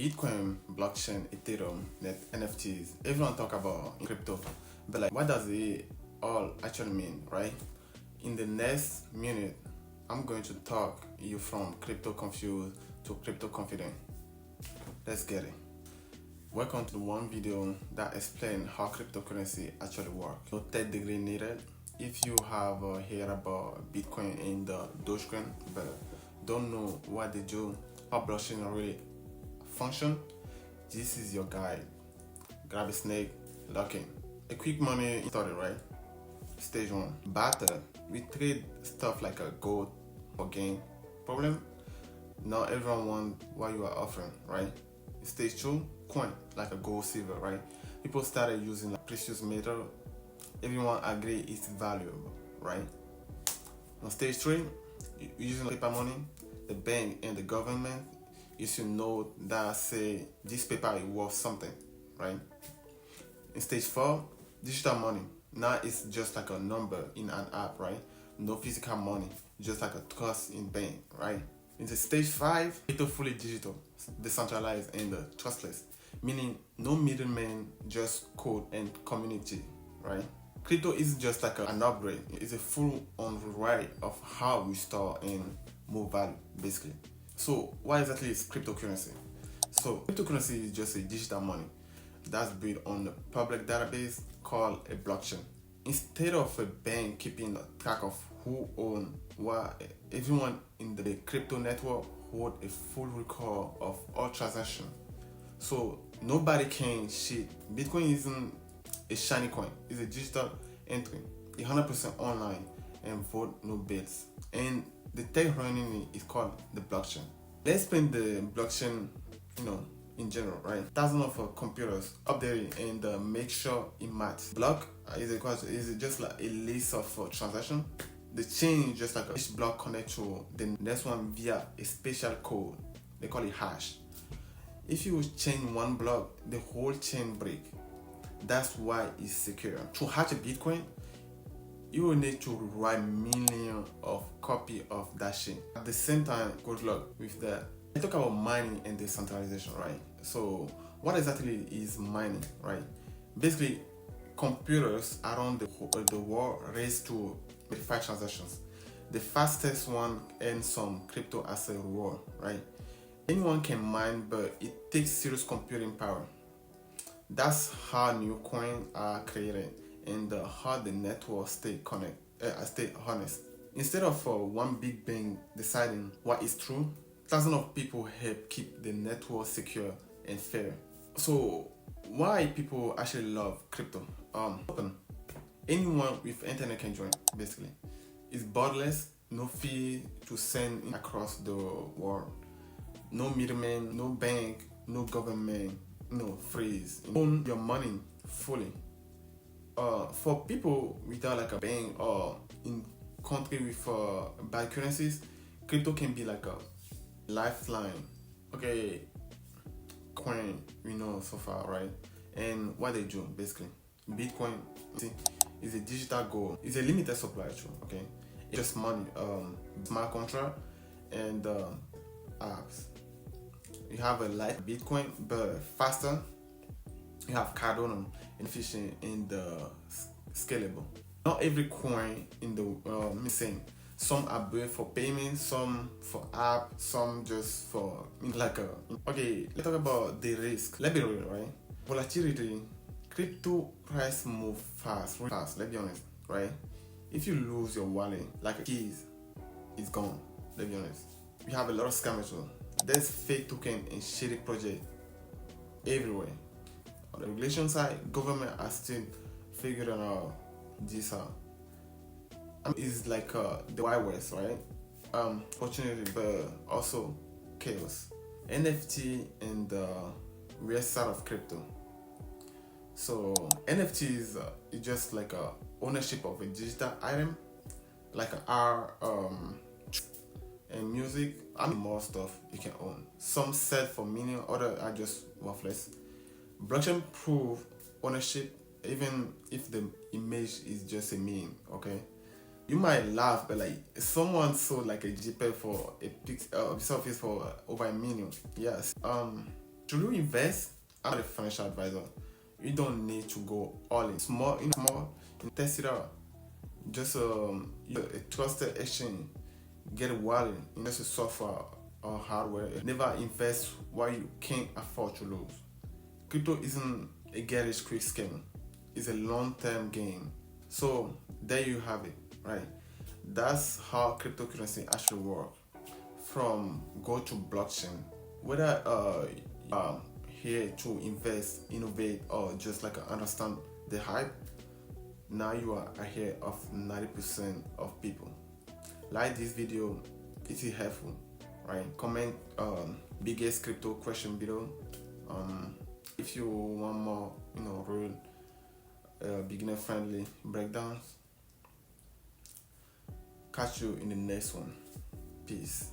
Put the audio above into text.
Bitcoin, blockchain, Ethereum, NFTs, everyone talk about crypto, but like what does it all actually mean, right? In the next minute, I'm going to talk you from crypto confused to crypto confident. Let's get it. Welcome to the one video that explains how cryptocurrency actually works. No third degree needed. If you have heard about Bitcoin and the Dogecoin, but don't know what they do, how blockchain really function, this is your guide. Grab a snake, lock in. A quick money story, right? Stage 1, barter. We trade stuff like a gold for gain. Problem? Not everyone wants what you are offering, right? Stage 2, coin, like a gold, silver, right? People started using like precious metal. Everyone agree it's valuable, right? On stage 3, using paper money. The bank and the government, you should know that say this paper is worth something, right? In stage 4, digital money. Now it's just like a number in an app, right? No physical money, just like a trust in bank, right? Into stage 5, crypto fully digital, decentralized and trustless, meaning no middleman, just code and community, right? Crypto is just like an upgrade. It's a full-on rewrite of how we store and move value, basically. So what exactly is cryptocurrency? So cryptocurrency is just a digital money that's built on a public database called a blockchain. Instead of a bank keeping track of who owns what, everyone in the crypto network hold a full record of all transactions. So nobody can cheat. Bitcoin isn't a shiny coin. It's a digital entry, 100% online, and vote no bills. And the tech running it is called the blockchain. Let's explain the blockchain, in general, right? Thousands of computers up there and make sure it matches. Block is just like a list of transactions. The chain is just like each block connects to the next one via a special code. They call it hash. If you change one block, the whole chain break. That's why it's secure. To hash a Bitcoin, you will need to write millions of copies of that chain. At the same time, good luck with that. I talk about mining and decentralization, right? So what exactly is mining, right? Basically, computers around the world race to verify transactions. The fastest one earns some crypto as a reward, right? Anyone can mine, but it takes serious computing power. That's how new coins are created and how the network stay honest. Instead of one big bang deciding what is true, thousands of people help keep the network secure and fair. So why people actually love crypto? Open. Anyone with internet can join, basically. It's borderless, no fee to send across the world. No middleman, no bank, no government, no freeze. Own your money fully. For people without like a bank or in country with bad currencies, crypto can be like a lifeline. Okay, coin we know so far, right? And what they do basically, Bitcoin is a digital gold. It's a limited supply, true. Okay, it's just money, smart contract and apps. You have a light Bitcoin, but faster. You have Cardano, efficient and scalable. Not every coin in the same. Some are built for payment, some for app, some just for Okay, let's talk about the risk. Let's be real, right? Volatility, crypto price move fast, really fast. Let's be honest, right? If you lose your wallet, like keys, it's gone. Let's be honest. We have a lot of scammers too. There's fake token and shady project everywhere. On the regulation side, government are still figuring out this out. It's like the Wild West, right? Opportunity, but also chaos. NFT and the real side of crypto. So NFTs is just like a ownership of a digital item, like art, and music, and more stuff you can own. Some sell for millions, others are just worthless. Blockchain proof ownership, even if the image is just a meme, okay? You might laugh, but like someone sold like a JPEG for a piece of it for over $1 million. Yes. To you invest, I'm not a financial advisor. You don't need to go all in. Small, test it out. Just a trusted exchange. Get a wallet, invest in software or hardware. Never invest what you can't afford to lose. Crypto isn't a get rich quick scheme. It's a long-term game. So there you have it, right? That's how cryptocurrency actually works. From go to blockchain, whether here to invest, innovate, or just like understand the hype, now you are ahead of 90% of people. Like this video, it is helpful, right? Comment biggest crypto question below. If you want more, real beginner friendly breakdowns. Catch you in the next one. Peace.